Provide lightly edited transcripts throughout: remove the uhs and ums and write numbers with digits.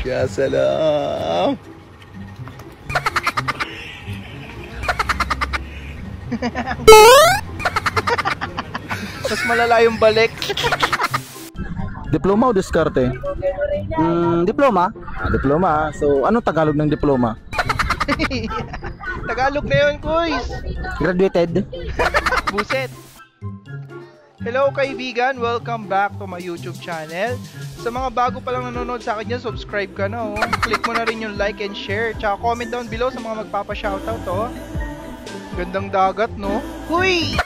Ya salam. Mas malala yung balik. Diploma o diskarte? Diploma. Diploma. So, ano Tagalog ng diploma? Tagalog na yun, Kuys. Graduated. Buset. Hello kaibigan, welcome back to my YouTube channel. Sa mga bago pa lang nanonood sa akin dyan, subscribe ka na, oh. Click mo na rin yung like and share. Tsaka comment down below sa mga magpapa-shoutout, oh. Gandang dagat, no? Huy!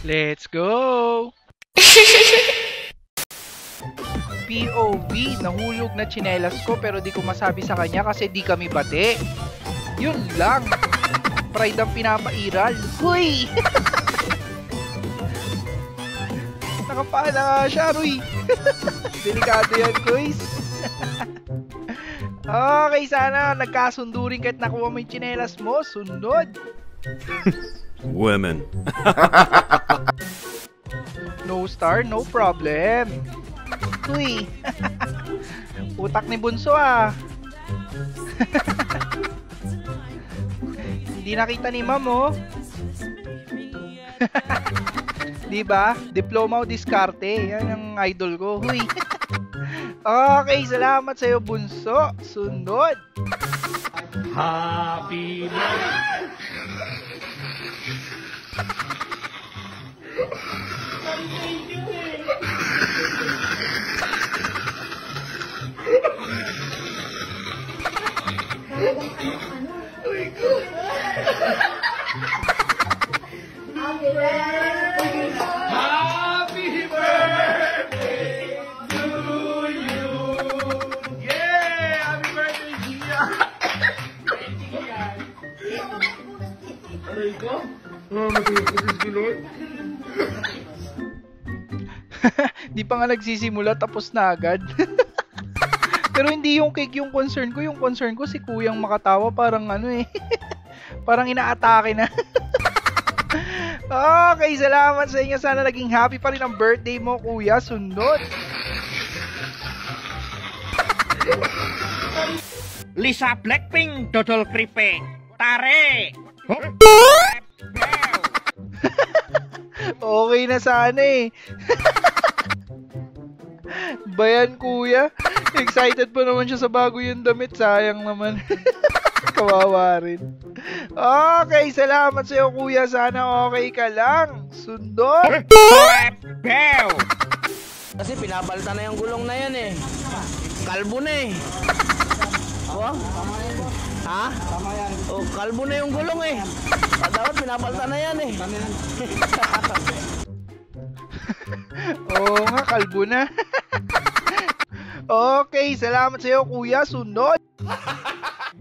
Let's go! POV, nahulog na tsinelas ko pero di ko masabi sa kanya kasi di kami bate. Yun lang. Pride ang pinapairal. Huy! Nakapala nga siya, Ruy. Delikado yan, Kuys. Okay, sana nagkasundo rin kahit nakuha mo yung tsinelas mo. Sunod. Women. No star, no problem. Uy. Utak ni Bunso, ah. Hindi nakita ni Ma'am, oh. Diba? Diploma o diskarte. Yan ang idol ko. Huy. Okay, salamat sa'yo, Bunso. Sunod. Happy birthday. Happy birthday to you. Yeah, happy birthday, Gia. Aray ko? Di pa nga nagsisimula, tapos na agad. Pero hindi yung cake yung concern ko. Yung concern ko si Kuyang makatawa, parang ano eh. Parang inaatake na. Okay, salamat sa inyo. Sana naging happy pa rin ang birthday mo, Kuya. Sunod. Lisa Blackpink, Dodol Kripe, Tare. Okay na sana eh. Bayan, Kuya. Excited pa naman siya sa bago yung damit. Sayang naman. Kawawa rin. Okay, salamat sa iyo, Kuya. Sana okay ka lang. Sunod. Kasi pinapalitan na yung gulong na yan eh. Kalbo na eh. Oh? Ha? Oh, kalbo na yung gulong eh. Dapat pinapalitan na yan eh. Oo nga, kalbo na. Okay, salamat sa iyo, Kuya. Sunod.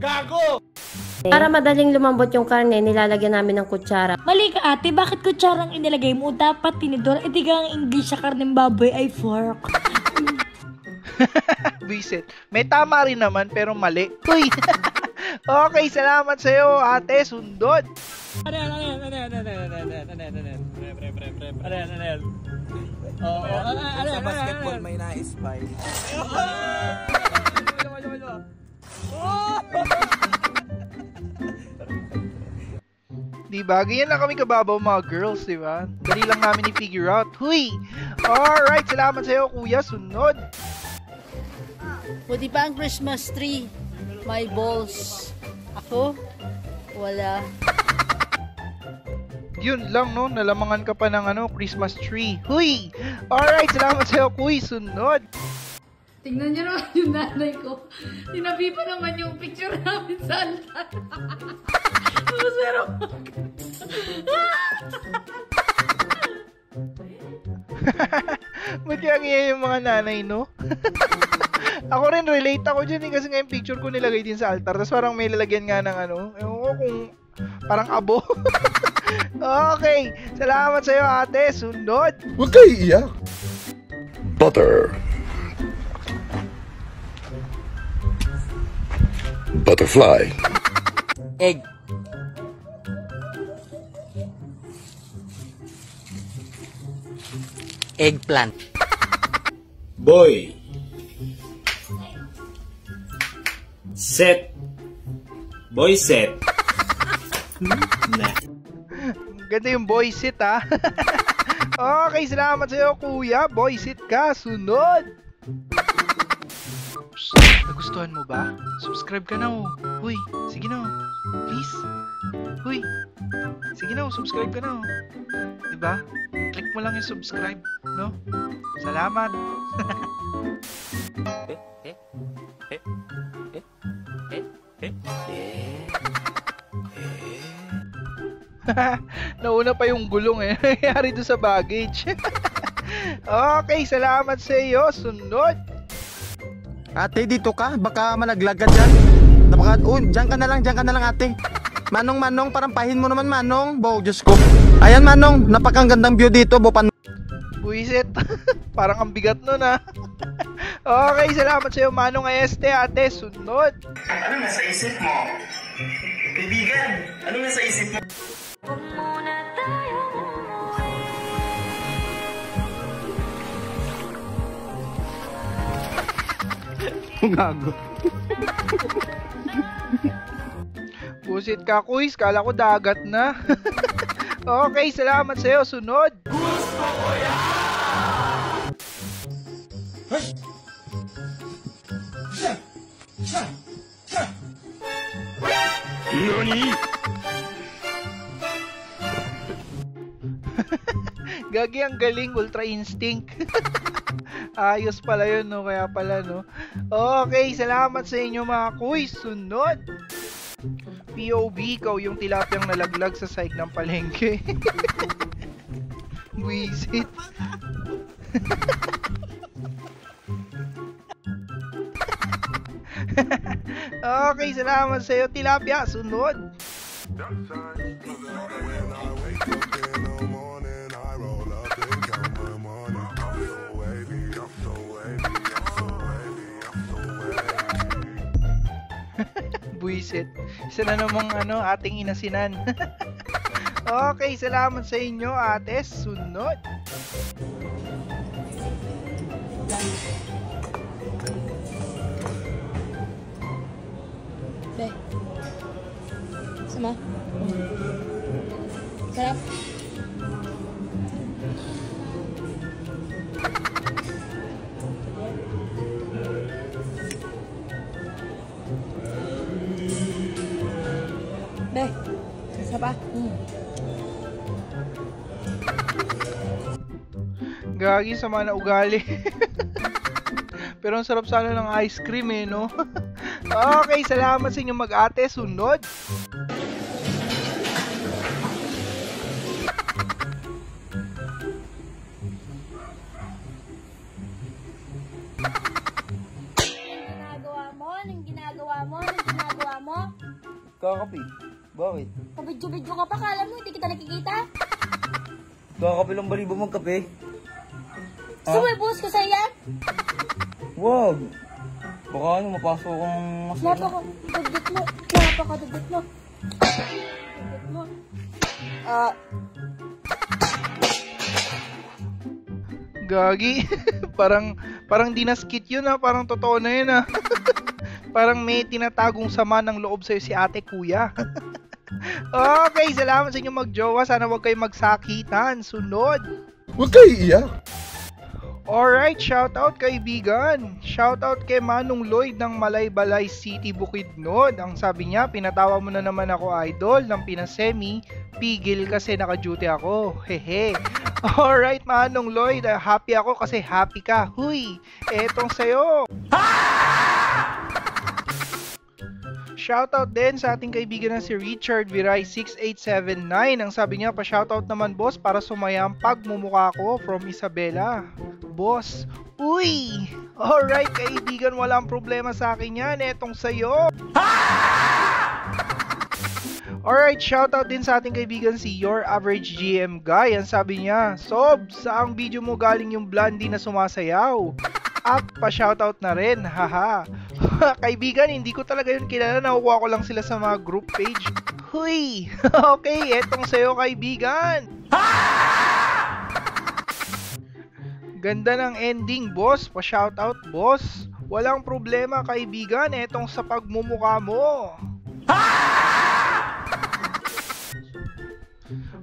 Gago! Para madaling lumambot yung karne, nilalagyan namin ng kutsara. Mali ka ate, bakit kutsarang inilagay mo? Dapat tinidor, itiga ang English sa karneng baboy ay fork. Visit. May tama rin naman pero mali. Uy! Okay, salamat sa iyo, ate. Sundot. Sa basketball may na-spy. Diba? Ganyan lang kami kababaw mga girls, diba? Dali lang namin i-figure out. Huy! Alright, salamat sa iyo, Kuya. Sunod. Pwede ba ang Christmas tree? My balls. Ako? Wala. Yun lang, no? Nalamangan ka pa ng ano, Christmas tree. Huy! Alright, salamat sa iyo, Kuy. Sunod. Tingnan nyo naman yung nanay ko. Tinabi pa naman yung picture namin sa altar. Masero. Ba't kaya ngayon yung mga nanay, no? Ako rin, relate ako dyan eh, kasi nga yung picture ko nilagay din sa altar. Tapos parang may lalagyan nga ng ano, ewan ko kung parang abo. Okay, salamat sa'yo, ate. Sunod. Huwag kayo iiyak. Butter. Butterfly. Egg. Eggplant. Boy. Set. Boy set. Nah. Ganda yung boy sit ha. Okay, salamat sa'yo kuya. Boy sit ka. Sunod. Psst, nagustuhan mo ba? Subscribe ka na oh. Huy, sige na oh. Please. Huy. Sige na oh, subscribe ka na oh. Diba? Click mo lang yung subscribe, no? Salamat. Nauna pa yung gulong eh. Nangyari doon sa baggage. Okay, salamat sa iyo. Sunod. Ate, dito ka? Baka malaglag ka dyan. Dyan ka na lang ate. Manong, parang pahin mo naman Manong. Bo, Diyos ko. Ayan Manong, napakagandang view dito. Buisit. Parang ang bigat nun ha. Okay, salamat sa iyo Manong Este, ate. Sunod. Ano nasa isip mo? Kaibigan, ano nasa isip mo? Gago. Busit ka kuis, kala ko dagat na. Okay, salamat sa iyo. Sunod. Gusto ko yan! Nani? Gagi, ang galing, Ultra Instinct. Ayos pala yun, no? Kaya pala, no? Okay, salamat sa inyo mga kuys. Sunod. POV, ikaw yung tilapyang nalaglag sa side ng palengke. Buisit. Okay, salamat sa iyo tilapia. Sunod. Buisit. Isa na namang ating inasinan. Okay, salamat sa inyo ate. Sunod. Be. Sama. Sarap. Be. Sarap. Gagi, sama na ugali. Pero ang sarap sana ng ice cream eh, no? Okay, salamat sa inyo mag-ate. Sunod. Anong ginagawa mo? Kakapi. Bakit? Kabidyo-bidyo ka pa, kala mo, hindi kita nakikita? Kakapi lang balibo magkape. Gusto mo ibuhos ko sa'yo yan? Wag. Baka mapasok kong Dagdit mo. Dagdit mo. Gagi. parang di na skit yun ha. Parang totoo na yun ha. Parang may tinatagong sama ng loob sa'yo si ate kuya. Okay, salamat sa inyo magjowa. Sana wag kayo magsakitan. Sunod. Huwag kayo iiyak. Alright, shoutout kaibigan. Shoutout kay Manong Lloyd ng Malaybalay City, Bukidnon. Ang sabi niya, pinatawa mo na naman ako idol ng pinasemi. Pigil kasi naka-duty ako. Hehe. Alright Manong Lloyd, happy ako kasi happy ka. Huy, etong sayo. Shoutout din sa ating kaibigan na si Richard Viray 6879. Ang sabi niya, pa-shoutout naman boss para sumaya ang pagmumukha ko from Isabela. Boss, uy! Alright kaibigan, walang problema sa akin yan. Etong sayo. Alright, shoutout din sa ating kaibigan si Your Average GM Guy. Ang sabi niya, Sob, saang video mo galing yung blondie na sumasayaw? At pa-shoutout na rin, haha. Kaibigan, hindi ko talaga yun kilala. Nakukuha ko lang sila sa mga group page. Huy! Okay, etong sayo kaibigan. Ganda ng ending, boss. Pa-shoutout, boss. Walang problema, kaibigan. Etong sa pagmumukha mo.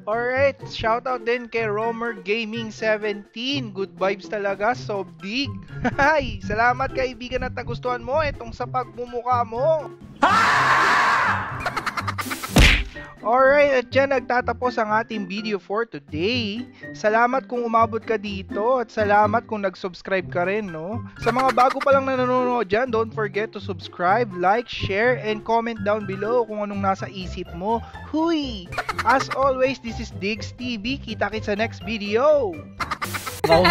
Alright, shoutout din kay Romer Gaming 17. Good vibes talaga, Sobdig. Hay, salamat kaibigan at nagustuhan mo etong sa pagmumukha mo. Alright, at dyan nagtatapos ang ating video for today. Salamat kung umabot ka dito at salamat kung nag-subscribe ka rin, no? Sa mga bago pa lang na nanonood dyan, don't forget to subscribe, like, share, and comment down below kung anong nasa isip mo. Huy! As always, this is Diggs TV. Kita-kits sa next video! Wow.